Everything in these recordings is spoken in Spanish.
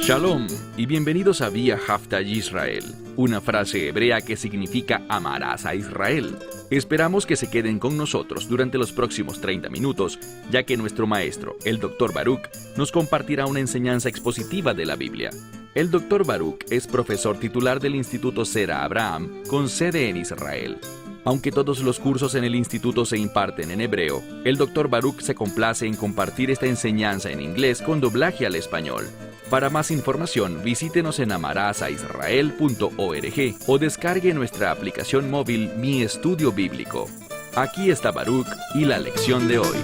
Shalom y bienvenidos a Vía Hafta Yisrael, una frase hebrea que significa amarás a Israel. Esperamos que se queden con nosotros durante los próximos 30 minutos, ya que nuestro maestro, el Dr. Baruch, nos compartirá una enseñanza expositiva de la Biblia. El Dr. Baruch es profesor titular del Instituto Zera Abraham, con sede en Israel. Aunque todos los cursos en el instituto se imparten en hebreo, el Dr. Baruch se complace en compartir esta enseñanza en inglés con doblaje al español. Para más información, visítenos en amarazaisrael.org o descargue nuestra aplicación móvil Mi Estudio Bíblico. Aquí está Baruch y la lección de hoy.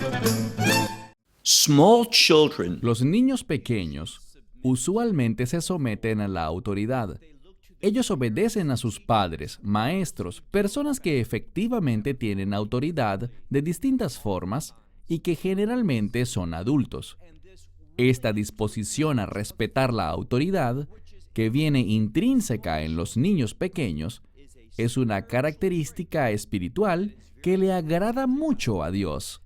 Small children Los niños pequeños usualmente se someten a la autoridad. Ellos obedecen a sus padres, maestros, personas que efectivamente tienen autoridad de distintas formas y que generalmente son adultos. Esta disposición a respetar la autoridad, que viene intrínseca en los niños pequeños, es una característica espiritual que le agrada mucho a Dios.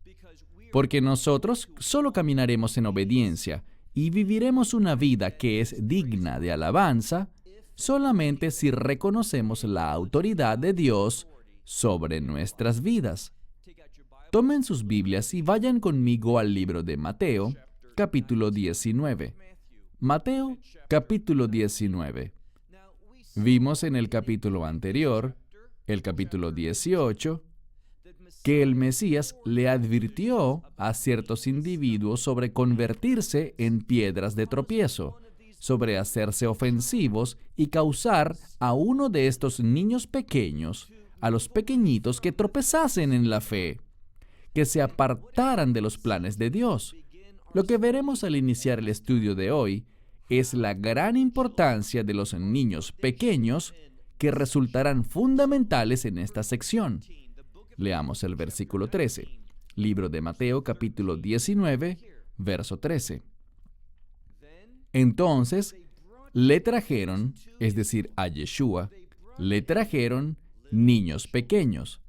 Porque nosotros solo caminaremos en obediencia y viviremos una vida que es digna de alabanza solamente si reconocemos la autoridad de Dios sobre nuestras vidas. Tomen sus Biblias y vayan conmigo al libro de Mateo, capítulo 19. Mateo, capítulo 19. Vimos en el capítulo anterior, el capítulo 18, que el Mesías le advirtió a ciertos individuos sobre convertirse en piedras de tropiezo, sobre hacerse ofensivos y causar a uno de estos niños pequeños, a los pequeñitos que tropezasen en la fe, que se apartaran de los planes de Dios. Lo que veremos al iniciar el estudio de hoy es la gran importancia de los niños pequeños que resultarán fundamentales en esta sección. Leamos el versículo 13, libro de Mateo capítulo 19, verso 13. Entonces le trajeron, es decir, a Yeshua, le trajeron niños pequeños.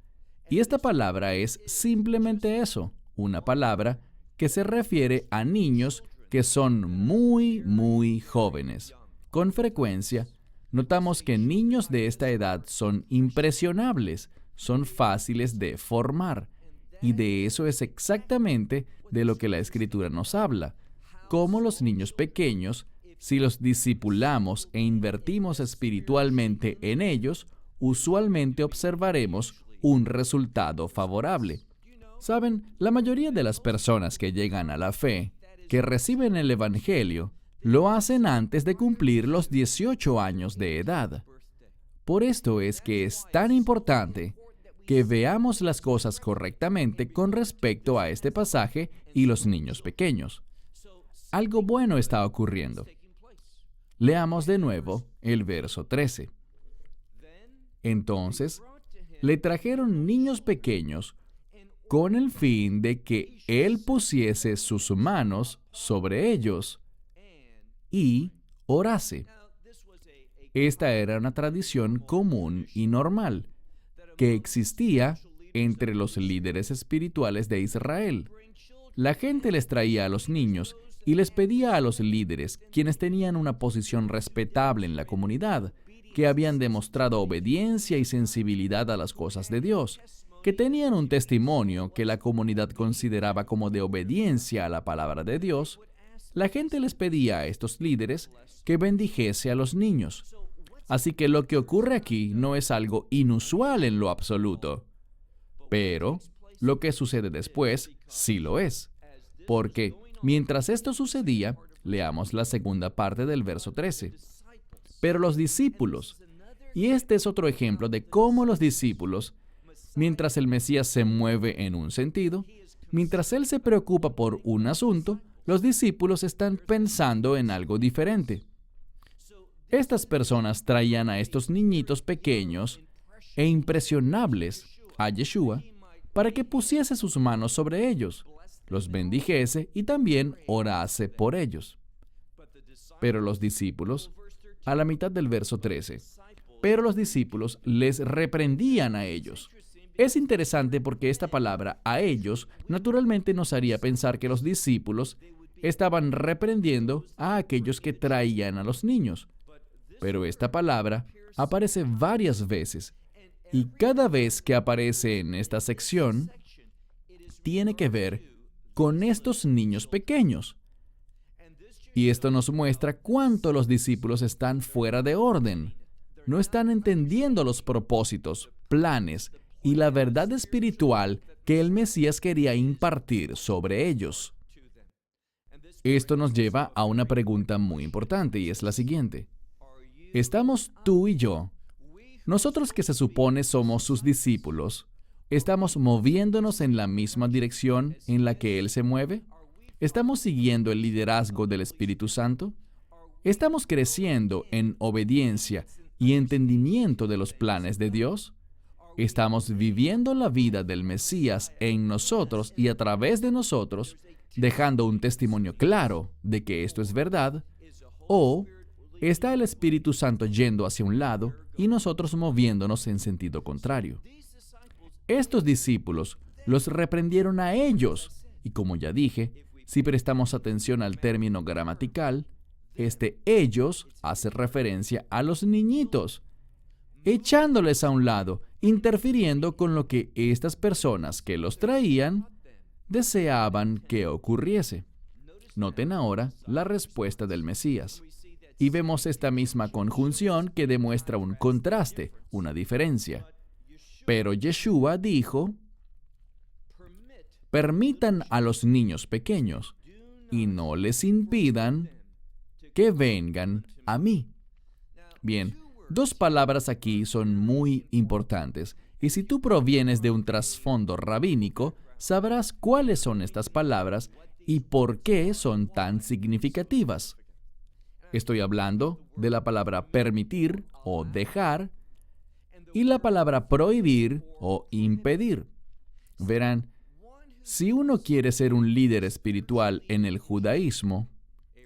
Y esta palabra es simplemente eso, una palabra que se refiere a niños que son muy jóvenes. Con frecuencia, notamos que niños de esta edad son impresionables, son fáciles de formar. Y de eso es exactamente de lo que la Escritura nos habla. Como los niños pequeños, si los discipulamos e invertimos espiritualmente en ellos, usualmente observaremos un resultado favorable. Saben, la mayoría de las personas que llegan a la fe, que reciben el Evangelio, lo hacen antes de cumplir los 18 años de edad. Por esto es que es tan importante que veamos las cosas correctamente con respecto a este pasaje y los niños pequeños. Algo bueno está ocurriendo. Leamos de nuevo el verso 13. Entonces, le trajeron niños pequeños con el fin de que él pusiese sus manos sobre ellos y orase. Esta era una tradición común y normal que existía entre los líderes espirituales de Israel. La gente les traía a los niños y les pedía a los líderes, quienes tenían una posición respetable en la comunidad, que habían demostrado obediencia y sensibilidad a las cosas de Dios, que tenían un testimonio que la comunidad consideraba como de obediencia a la palabra de Dios. La gente les pedía a estos líderes que bendijese a los niños. Así que lo que ocurre aquí no es algo inusual en lo absoluto. Pero lo que sucede después sí lo es. Porque mientras esto sucedía, leamos la segunda parte del verso 13. Pero los discípulos, y este es otro ejemplo de cómo los discípulos, mientras el Mesías se mueve en un sentido, mientras él se preocupa por un asunto, los discípulos están pensando en algo diferente. Estas personas traían a estos niñitos pequeños e impresionables a Yeshua para que pusiese sus manos sobre ellos, los bendijese y también orase por ellos. Pero los discípulos, a la mitad del verso 13, pero los discípulos les reprendían a ellos. Es interesante porque esta palabra, a ellos, naturalmente nos haría pensar que los discípulos estaban reprendiendo a aquellos que traían a los niños. Pero esta palabra aparece varias veces, y cada vez que aparece en esta sección, tiene que ver con estos niños pequeños. Y esto nos muestra cuánto los discípulos están fuera de orden. No están entendiendo los propósitos, planes y la verdad espiritual que el Mesías quería impartir sobre ellos. Esto nos lleva a una pregunta muy importante y es la siguiente. ¿Estamos tú y yo, nosotros que se supone somos sus discípulos, estamos moviéndonos en la misma dirección en la que Él se mueve? ¿Estamos siguiendo el liderazgo del Espíritu Santo? ¿Estamos creciendo en obediencia y entendimiento de los planes de Dios? ¿Estamos viviendo la vida del Mesías en nosotros y a través de nosotros, dejando un testimonio claro de que esto es verdad? ¿O está el Espíritu Santo yendo hacia un lado y nosotros moviéndonos en sentido contrario? Estos discípulos los reprendieron a ellos, y como ya dije, si prestamos atención al término gramatical, ellos hace referencia a los niñitos, echándoles a un lado, interfiriendo con lo que estas personas que los traían deseaban que ocurriese. Noten ahora la respuesta del Mesías. Y vemos esta misma conjunción que demuestra un contraste, una diferencia. Pero Yeshua dijo: permitan a los niños pequeños y no les impidan que vengan a mí. Bien, dos palabras aquí son muy importantes, y si tú provienes de un trasfondo rabínico, sabrás cuáles son estas palabras y por qué son tan significativas. Estoy hablando de la palabra permitir o dejar y la palabra prohibir o impedir. Verán, si uno quiere ser un líder espiritual en el judaísmo,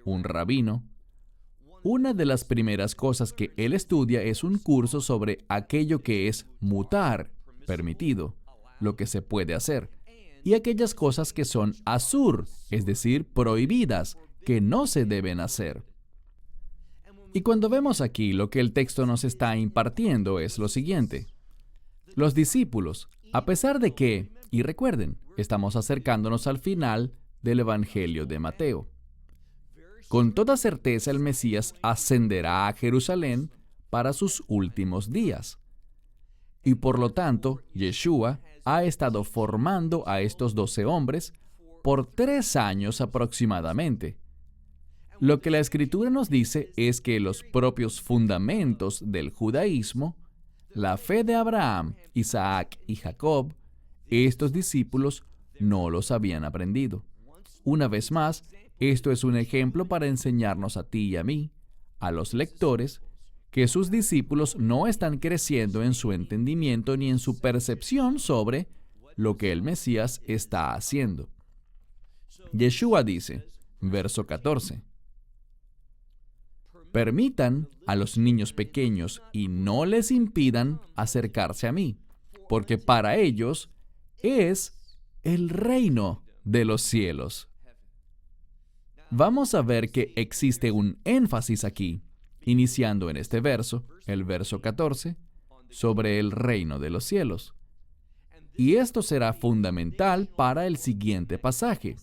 un rabino, una de las primeras cosas que él estudia es un curso sobre aquello que es mutar, permitido, lo que se puede hacer, y aquellas cosas que son asur, es decir, prohibidas, que no se deben hacer. Y cuando vemos aquí, lo que el texto nos está impartiendo es lo siguiente. Los discípulos, a pesar de que, y recuerden, estamos acercándonos al final del Evangelio de Mateo. Con toda certeza el Mesías ascenderá a Jerusalén para sus últimos días. Y por lo tanto, Yeshua ha estado formando a estos 12 hombres por 3 años aproximadamente. Lo que la Escritura nos dice es que los propios fundamentos del judaísmo, la fe de Abraham, Isaac y Jacob, estos discípulos no los habían aprendido. Una vez más, esto es un ejemplo para enseñarnos a ti y a mí, a los lectores, que sus discípulos no están creciendo en su entendimiento ni en su percepción sobre lo que el Mesías está haciendo. Yeshua dice, verso 14, permitan a los niños pequeños y no les impidan acercarse a mí, porque para ellos es el reino de los cielos. Vamos a ver que existe un énfasis aquí, iniciando en este verso, el verso 14, sobre el reino de los cielos. Y esto será fundamental para el siguiente pasaje,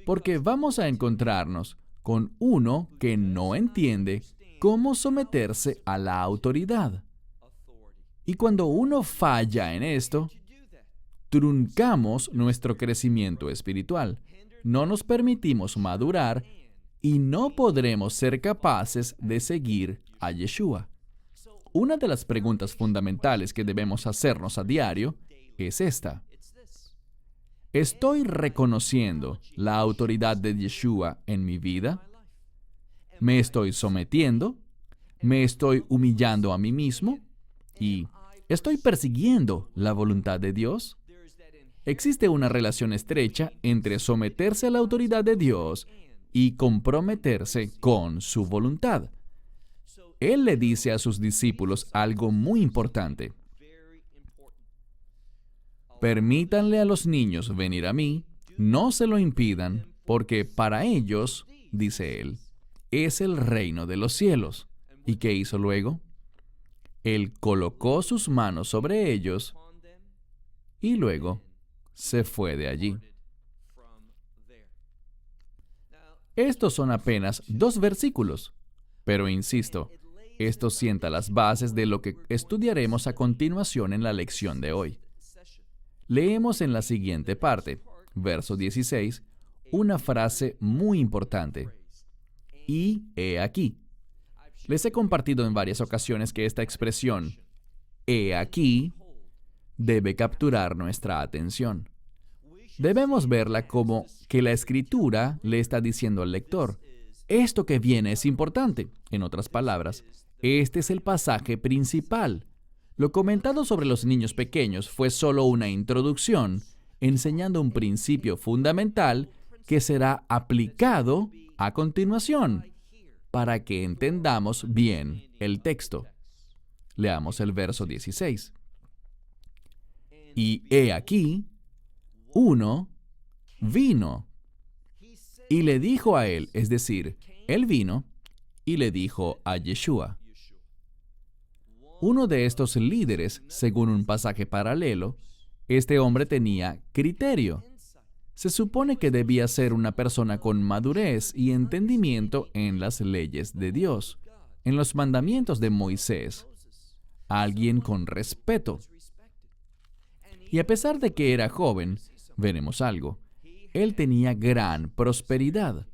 porque vamos a encontrarnos con uno que no entiende cómo someterse a la autoridad. Y cuando uno falla en esto, truncamos nuestro crecimiento espiritual. No nos permitimos madurar y no podremos ser capaces de seguir a Yeshua. Una de las preguntas fundamentales que debemos hacernos a diario es esta. ¿Estoy reconociendo la autoridad de Yeshua en mi vida? ¿Me estoy sometiendo? ¿Me estoy humillando a mí mismo? ¿Y estoy persiguiendo la voluntad de Dios? Existe una relación estrecha entre someterse a la autoridad de Dios y comprometerse con su voluntad. Él le dice a sus discípulos algo muy importante. Permítanle a los niños venir a mí, no se lo impidan, porque para ellos, dice él, es el reino de los cielos. ¿Y qué hizo luego? Él colocó sus manos sobre ellos y luego se fue de allí. Estos son apenas 2 versículos, pero insisto, esto sienta las bases de lo que estudiaremos a continuación en la lección de hoy. Leemos en la siguiente parte, verso 16, una frase muy importante. Y he aquí. Les he compartido en varias ocasiones que esta expresión, he aquí, debe capturar nuestra atención. Debemos verla como que la Escritura le está diciendo al lector, esto que viene es importante. En otras palabras, este es el pasaje principal. Lo comentado sobre los niños pequeños fue solo una introducción, enseñando un principio fundamental que será aplicado a continuación, para que entendamos bien el texto. Leamos el verso 16. Y he aquí, uno vino y le dijo a él, es decir, él vino y le dijo a Yeshua. Uno de estos líderes, según un pasaje paralelo, este hombre tenía criterio. Se supone que debía ser una persona con madurez y entendimiento en las leyes de Dios, en los mandamientos de Moisés, alguien con respeto. Y a pesar de que era joven, veremos algo, él tenía gran prosperidad.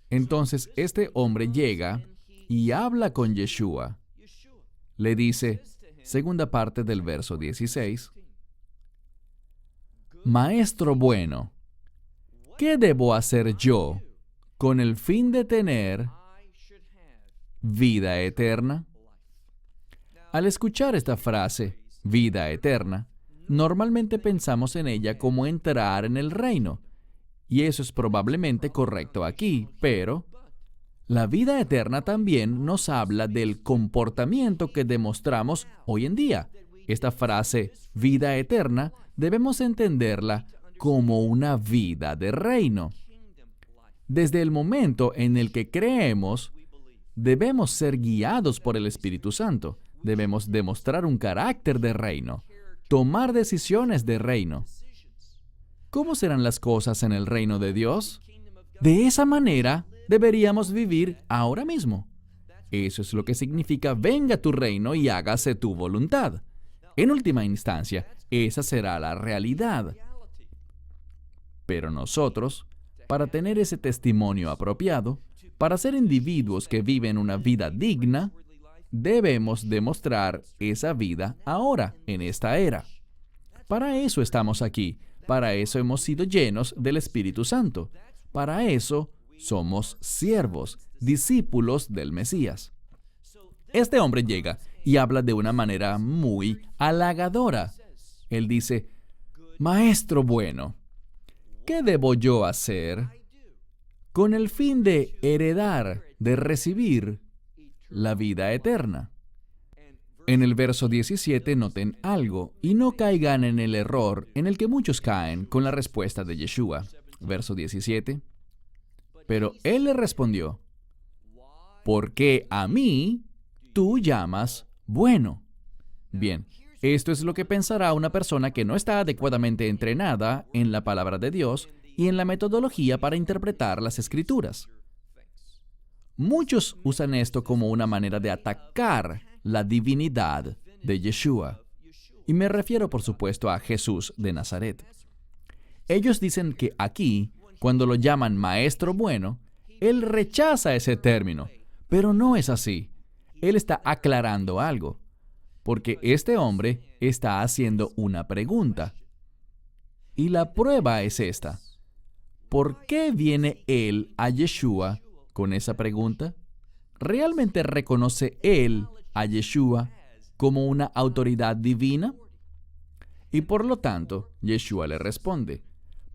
Entonces este hombre llega y habla con Yeshua. Le dice, segunda parte del verso 16, Maestro bueno, ¿qué debo hacer yo con el fin de tener vida eterna? Al escuchar esta frase, vida eterna, normalmente pensamos en ella como entrar en el reino. Y eso es probablemente correcto aquí, pero la vida eterna también nos habla del comportamiento que demostramos hoy en día. Esta frase, vida eterna, debemos entenderla como una vida de reino. Desde el momento en el que creemos, debemos ser guiados por el Espíritu Santo. Debemos demostrar un carácter de reino, tomar decisiones de reino. ¿Cómo serán las cosas en el reino de Dios? De esa manera deberíamos vivir ahora mismo. Eso es lo que significa venga tu reino y hágase tu voluntad. En última instancia, esa será la realidad. Pero nosotros, para tener ese testimonio apropiado, para ser individuos que viven una vida digna, debemos demostrar esa vida ahora, en esta era. Para eso estamos aquí. Para eso hemos sido llenos del Espíritu Santo. Para eso somos siervos, discípulos del Mesías. Este hombre llega y habla de una manera muy halagadora. Él dice, Maestro bueno, ¿qué debo yo hacer con el fin de heredar, de recibir la vida eterna? En el verso 17 noten algo y no caigan en el error en el que muchos caen con la respuesta de Yeshua. Verso 17. Pero él le respondió, ¿por qué a mí tú llamas bueno? Bien, esto es lo que pensará una persona que no está adecuadamente entrenada en la palabra de Dios y en la metodología para interpretar las Escrituras. Muchos usan esto como una manera de atacar la divinidad de Yeshua. Y me refiero, por supuesto, a Jesús de Nazaret. Ellos dicen que aquí, cuando lo llaman Maestro bueno, él rechaza ese término. Pero no es así. Él está aclarando algo. Porque este hombre está haciendo una pregunta. Y la prueba es esta. ¿Por qué viene él a Yeshua con esa pregunta? ¿Realmente reconoce él a Yeshua como una autoridad divina? Y por lo tanto, Yeshua le responde,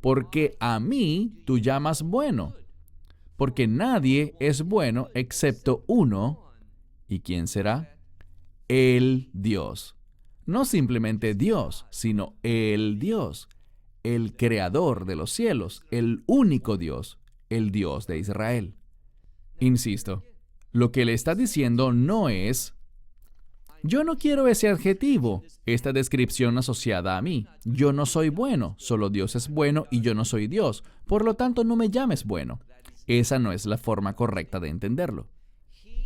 ¿por qué a mí tú llamas bueno? Porque nadie es bueno excepto uno. ¿Y quién será? El Dios. No simplemente Dios, sino el Dios. el creador de los cielos, el único Dios, el Dios de Israel. Insisto, lo que le está diciendo no es: yo no quiero ese adjetivo, esta descripción asociada a mí. Yo no soy bueno, solo Dios es bueno y yo no soy Dios. Por lo tanto, no me llames bueno. Esa no es la forma correcta de entenderlo.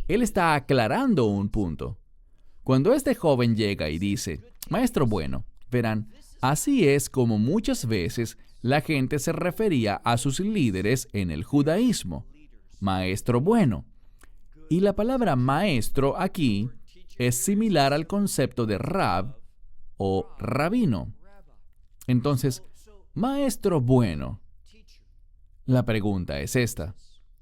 Él está aclarando un punto. Cuando este joven llega y dice: maestro bueno, verán, así es como muchas veces la gente se refería a sus líderes en el judaísmo. Maestro bueno. Y la palabra maestro aquí es similar al concepto de rab o rabino. Entonces, maestro bueno. La pregunta es esta.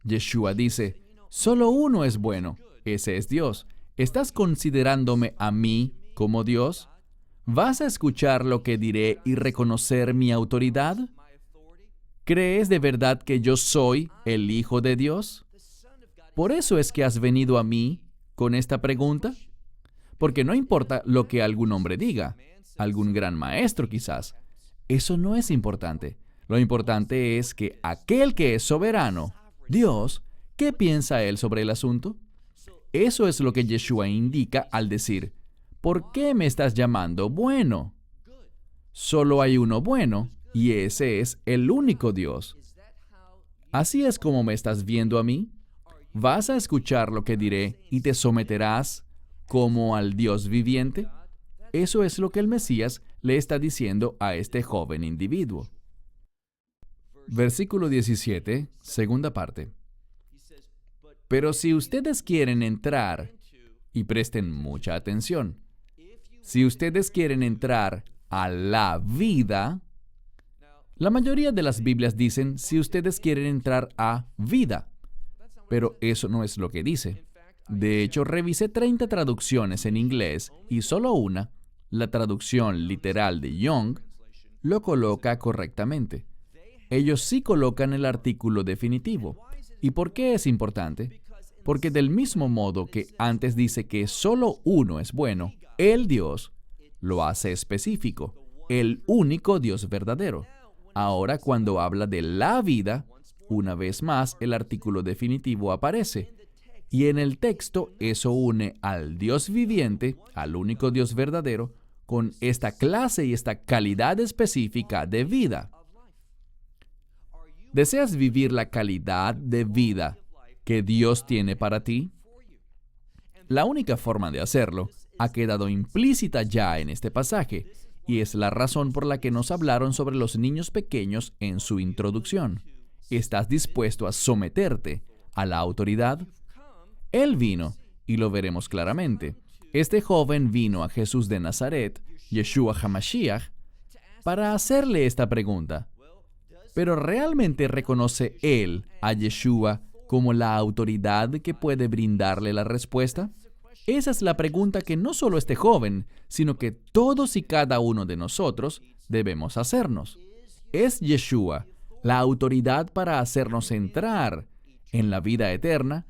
Yeshua dice: solo uno es bueno, ese es Dios. ¿Estás considerándome a mí como Dios? ¿Vas a escuchar lo que diré y reconocer mi autoridad? ¿Crees de verdad que yo soy el Hijo de Dios? ¿Por eso es que has venido a mí con esta pregunta? Porque no importa lo que algún hombre diga, algún gran maestro quizás. Eso no es importante. Lo importante es que aquel que es soberano, Dios, ¿qué piensa Él sobre el asunto? Eso es lo que Yeshua indica al decir: ¿por qué me estás llamando bueno? Solo hay uno bueno, y ese es el único Dios. ¿Así es como me estás viendo a mí? ¿Vas a escuchar lo que diré y te someterás como al Dios viviente? Eso es lo que el Mesías le está diciendo a este joven individuo. Versículo 17, segunda parte. Pero si ustedes quieren entrar, y presten mucha atención, si ustedes quieren entrar a la vida, la mayoría de las Biblias dicen si ustedes quieren entrar a vida, pero eso no es lo que dice. De hecho, revisé 30 traducciones en inglés y solo una, la traducción literal de Young, lo coloca correctamente. Ellos sí colocan el artículo definitivo. ¿Y por qué es importante? Porque del mismo modo que antes dice que solo uno es bueno, el Dios, lo hace específico, el único Dios verdadero. Ahora, cuando habla de la vida, una vez más el artículo definitivo aparece. Y en el texto eso une al Dios viviente, al único Dios verdadero, con esta clase y esta calidad específica de vida. ¿Deseas vivir la calidad de vida que Dios tiene para ti? La única forma de hacerlo ha quedado implícita ya en este pasaje, y es la razón por la que nos hablaron sobre los niños pequeños en su introducción. ¿Estás dispuesto a someterte a la autoridad? Él vino, y lo veremos claramente. Este joven vino a Jesús de Nazaret, Yeshua HaMashiach, para hacerle esta pregunta. ¿Pero realmente reconoce él a Yeshua como la autoridad que puede brindarle la respuesta? Esa es la pregunta que no solo este joven, sino que todos y cada uno de nosotros debemos hacernos. ¿Es Yeshua la autoridad para hacernos entrar en la vida eterna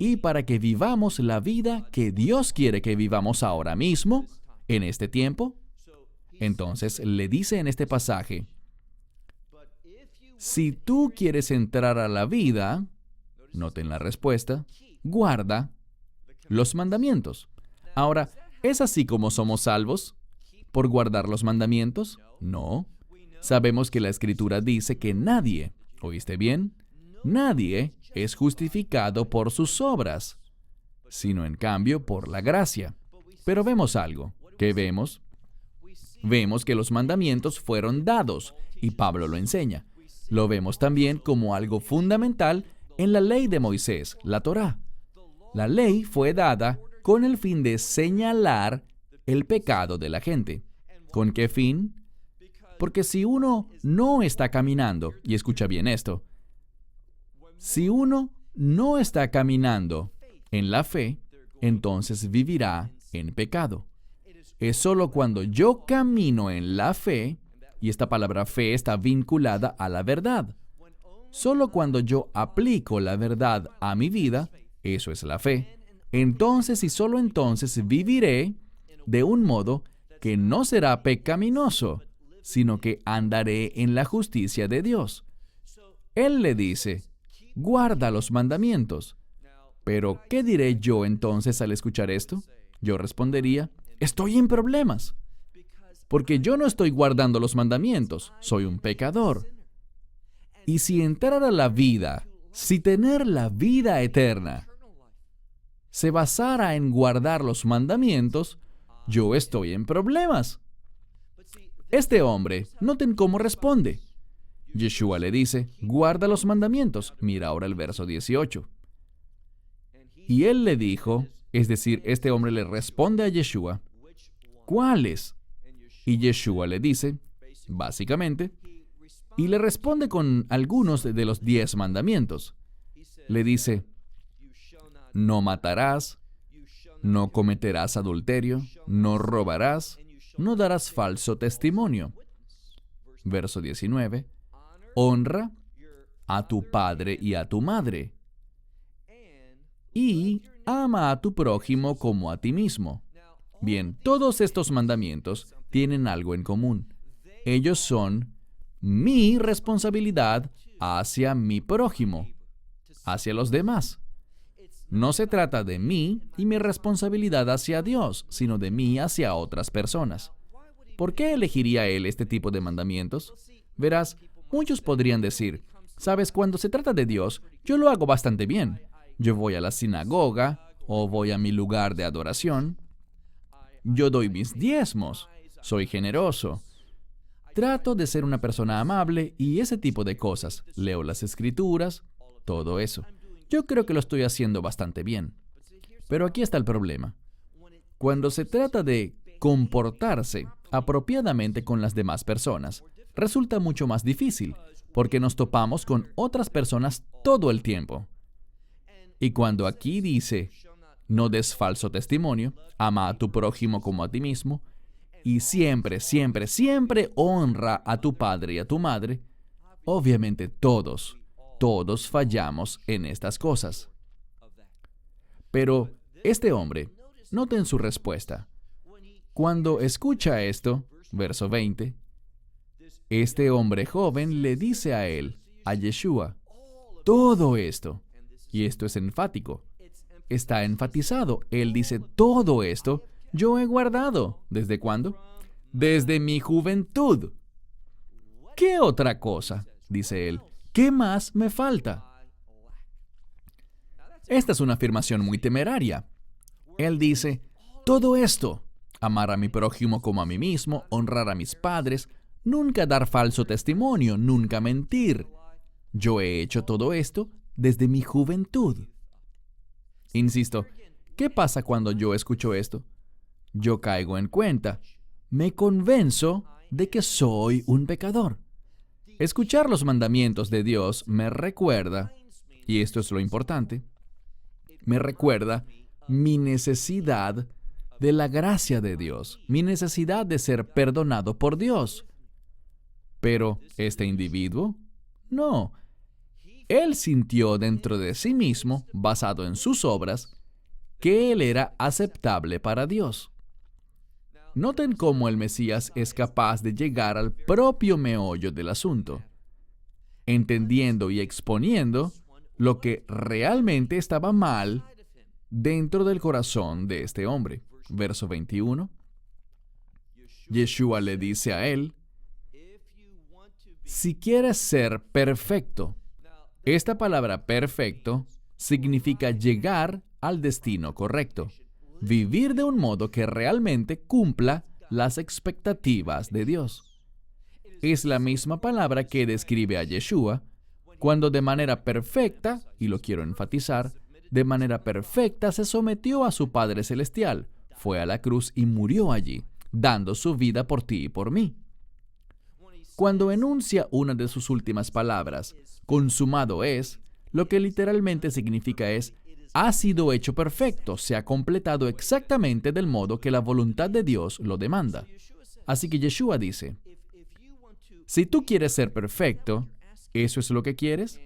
y para que vivamos la vida que Dios quiere que vivamos ahora mismo, en este tiempo? Entonces le dice en este pasaje: si tú quieres entrar a la vida, noten la respuesta, guarda los mandamientos. Ahora, ¿es así como somos salvos? ¿Por guardar los mandamientos? No. Sabemos que la Escritura dice que nadie, ¿oíste bien? Nadie es justificado por sus obras, sino en cambio por la gracia. Pero vemos algo. ¿Qué vemos? Vemos que los mandamientos fueron dados, y Pablo lo enseña. Lo vemos también como algo fundamental en la ley de Moisés, la Torá. La ley fue dada con el fin de señalar el pecado de la gente. ¿Con qué fin? Porque si uno no está caminando, y escucha bien esto, si uno no está caminando en la fe, entonces vivirá en pecado. Es solo cuando yo camino en la fe, y esta palabra fe está vinculada a la verdad. Solo cuando yo aplico la verdad a mi vida, eso es la fe, entonces y solo entonces viviré de un modo que no será pecaminoso, sino que andaré en la justicia de Dios. Él le dice, guarda los mandamientos. Pero, ¿qué diré yo entonces al escuchar esto? Yo respondería, estoy en problemas. Porque yo no estoy guardando los mandamientos, soy un pecador. Y si entrar a la vida, si tener la vida eterna se basara en guardar los mandamientos, yo estoy en problemas. Este hombre, noten cómo responde. Yeshua le dice, guarda los mandamientos. Mira ahora el verso 18. Y él le dijo, es decir, este hombre le responde a Yeshua, ¿cuáles? Y Yeshua le dice, básicamente, y le responde con algunos de los 10 mandamientos. Le dice, no matarás, no cometerás adulterio, no robarás, no darás falso testimonio. Verso 19, honra a tu padre y a tu madre. Y ama a tu prójimo como a ti mismo. Bien, todos estos mandamientos tienen algo en común. Ellos son mi responsabilidad hacia mi prójimo, hacia los demás. No se trata de mí y mi responsabilidad hacia Dios, sino de mí hacia otras personas. ¿Por qué elegiría él este tipo de mandamientos? Verás, muchos podrían decir, sabes, cuando se trata de Dios, yo lo hago bastante bien. Yo voy a la sinagoga o voy a mi lugar de adoración. Yo doy mis diezmos. Soy generoso. Trato de ser una persona amable y ese tipo de cosas. Leo las escrituras, todo eso. Yo creo que lo estoy haciendo bastante bien. Pero aquí está el problema. Cuando se trata de comportarse apropiadamente con las demás personas, resulta mucho más difícil, porque nos topamos con otras personas todo el tiempo. Y cuando aquí dice, no des falso testimonio, ama a tu prójimo como a ti mismo, y siempre, siempre, siempre honra a tu padre y a tu madre, obviamente todos fallamos en estas cosas. Pero este hombre, noten su respuesta. Cuando escucha esto, verso 20, este hombre joven le dice a él, a Yeshua, todo esto, y esto es enfático, está enfatizado. Él dice, todo esto yo he guardado. ¿Desde cuándo? Desde mi juventud. ¿Qué otra cosa? Dice él. ¿Qué más me falta? Esta es una afirmación muy temeraria. Él dice, todo esto, amar a mi prójimo como a mí mismo, honrar a mis padres, nunca dar falso testimonio, nunca mentir. Yo he hecho todo esto desde mi juventud. Insisto, ¿qué pasa cuando yo escucho esto? Yo caigo en cuenta. Me convenzo de que soy un pecador. Escuchar los mandamientos de Dios me recuerda, y esto es lo importante, me recuerda mi necesidad de la gracia de Dios, mi necesidad de ser perdonado por Dios. Pero este individuo, no. Él sintió dentro de sí mismo, basado en sus obras, que él era aceptable para Dios. Noten cómo el Mesías es capaz de llegar al propio meollo del asunto, entendiendo y exponiendo lo que realmente estaba mal dentro del corazón de este hombre. Verso 21. Yeshua le dice a él, si quieres ser perfecto. Esta palabra perfecto significa llegar al destino correcto. Vivir de un modo que realmente cumpla las expectativas de Dios. Es la misma palabra que describe a Yeshua cuando de manera perfecta, y lo quiero enfatizar, de manera perfecta se sometió a su Padre Celestial, fue a la cruz y murió allí, dando su vida por ti y por mí. Cuando enuncia una de sus últimas palabras, consumado es, lo que literalmente significa es, ha sido hecho perfecto, se ha completado exactamente del modo que la voluntad de Dios lo demanda. Así que Yeshua dice, si tú quieres ser perfecto, ¿eso es lo que quieres?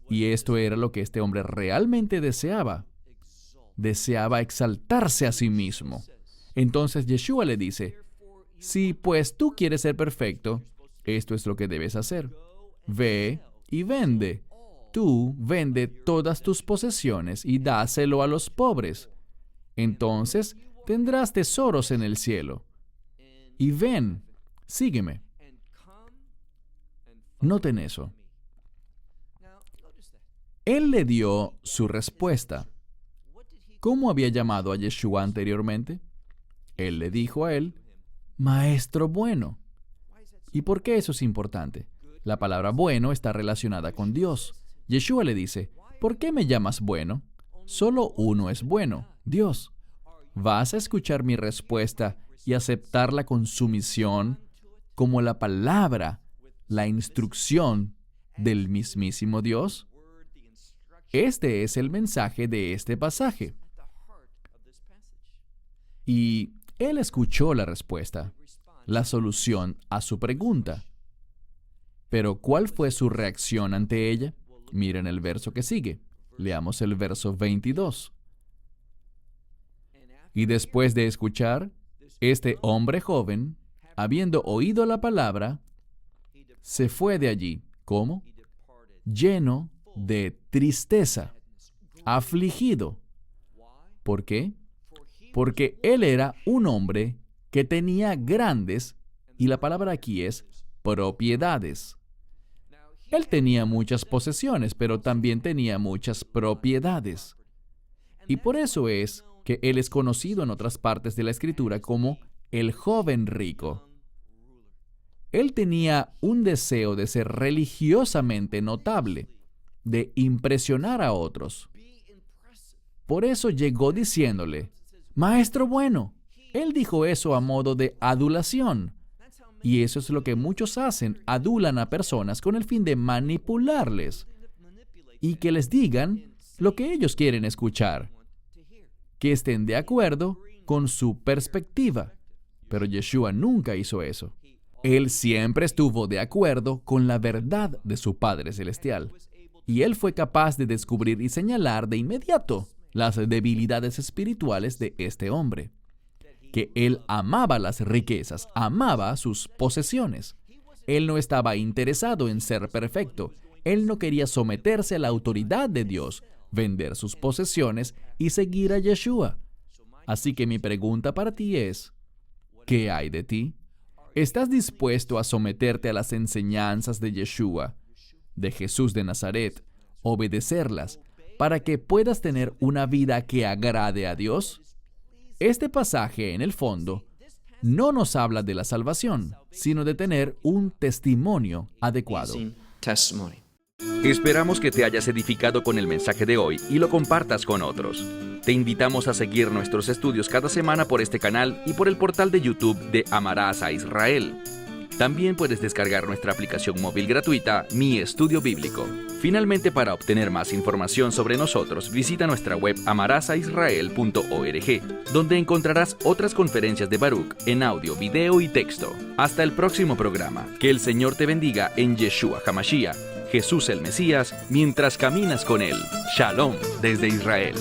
Y esto era lo que este hombre realmente deseaba. Deseaba exaltarse a sí mismo. Entonces Yeshua le dice, Si pues tú quieres ser perfecto, esto es lo que debes hacer. Ve y vende. Tú vende todas tus posesiones y dáselo a los pobres. Entonces tendrás tesoros en el cielo. Y ven, sígueme. Noten eso. Él le dio su respuesta. ¿Cómo había llamado a Yeshua anteriormente? Él le dijo a él, Maestro bueno. ¿Y por qué eso es importante? La palabra bueno está relacionada con Dios. Yeshua le dice, ¿por qué me llamas bueno? Solo uno es bueno, Dios. ¿Vas a escuchar mi respuesta y aceptarla con sumisión como la palabra, la instrucción del mismísimo Dios? Este es el mensaje de este pasaje. Y él escuchó la respuesta, la solución a su pregunta. Pero ¿cuál fue su reacción ante ella? Miren el verso que sigue. Leamos el verso 22. Y después de escuchar, este hombre joven, habiendo oído la palabra, se fue de allí. ¿Cómo? Lleno de tristeza, afligido. ¿Por qué? Porque él era un hombre que tenía grandes, y la palabra aquí es propiedades. Él tenía muchas posesiones, pero también tenía muchas propiedades. Y por eso es que él es conocido en otras partes de la Escritura como el joven rico. Él tenía un deseo de ser religiosamente notable, de impresionar a otros. Por eso llegó diciéndole, Maestro bueno. Él dijo eso a modo de adulación. Y eso es lo que muchos hacen, adulan a personas con el fin de manipularles y que les digan lo que ellos quieren escuchar, que estén de acuerdo con su perspectiva. Pero Yeshua nunca hizo eso. Él siempre estuvo de acuerdo con la verdad de su Padre Celestial. Y él fue capaz de descubrir y señalar de inmediato las debilidades espirituales de este hombre. Que él amaba las riquezas, amaba sus posesiones. Él no estaba interesado en ser perfecto. Él no quería someterse a la autoridad de Dios, vender sus posesiones y seguir a Yeshua. Así que mi pregunta para ti es, ¿qué hay de ti? ¿Estás dispuesto a someterte a las enseñanzas de Yeshua, de Jesús de Nazaret, obedecerlas, para que puedas tener una vida que agrade a Dios? Este pasaje, en el fondo, no nos habla de la salvación, sino de tener un testimonio adecuado. Testimony. Esperamos que te hayas edificado con el mensaje de hoy y lo compartas con otros. Te invitamos a seguir nuestros estudios cada semana por este canal y por el portal de YouTube de Amarás a Israel. También puedes descargar nuestra aplicación móvil gratuita, Mi Estudio Bíblico. Finalmente, para obtener más información sobre nosotros, visita nuestra web amarasaisrael.org, donde encontrarás otras conferencias de Baruch en audio, video y texto. Hasta el próximo programa. Que el Señor te bendiga en Yeshua HaMashiach, Jesús el Mesías, mientras caminas con Él. Shalom desde Israel.